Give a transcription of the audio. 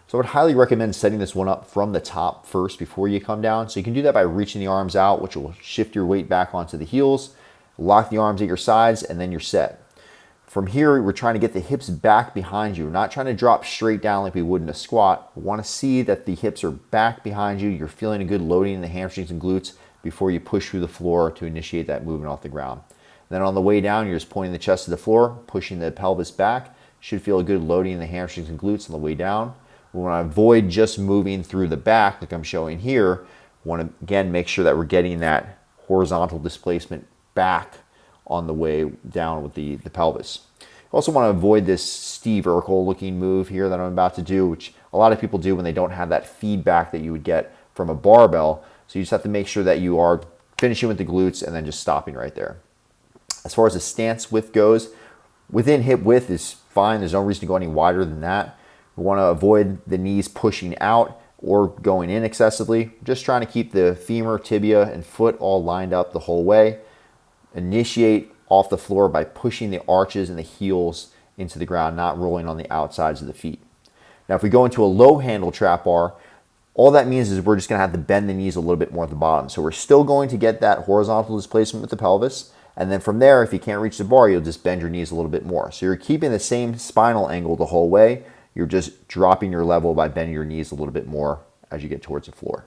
So I would highly recommend setting this one up from the top first before you come down. So you can do that by reaching the arms out, which will shift your weight back onto the heels, lock the arms at your sides, and then you're set. From here, we're trying to get the hips back behind you. We're not trying to drop straight down like we would in a squat. We want to see that the hips are back behind you. You're feeling a good loading in the hamstrings and glutes before you push through the floor to initiate that movement off the ground. Then on the way down, you're just pointing the chest to the floor, pushing the pelvis back. Should feel a good loading in the hamstrings and glutes on the way down. We want to avoid just moving through the back like I'm showing here. We want to, again, make sure that we're getting that horizontal displacement back on the way down with the pelvis. You also want to avoid this Steve Urkel looking move here that I'm about to do, which a lot of people do when they don't have that feedback that you would get from a barbell. So you just have to make sure that you are finishing with the glutes and then just stopping right there. As far as the stance width goes, within hip width is fine. There's no reason to go any wider than that. We want to avoid the knees pushing out or going in excessively. Just trying to keep the femur, tibia, and foot all lined up the whole way. Initiate off the floor by pushing the arches and the heels into the ground, not rolling on the outsides of the feet. Now, if we go into a low handle trap bar, all that means is we're just going to have to bend the knees a little bit more at the bottom. So we're still going to get that horizontal displacement with the pelvis. And then from there, if you can't reach the bar, you'll just bend your knees a little bit more. So you're keeping the same spinal angle the whole way. You're just dropping your level by bending your knees a little bit more as you get towards the floor.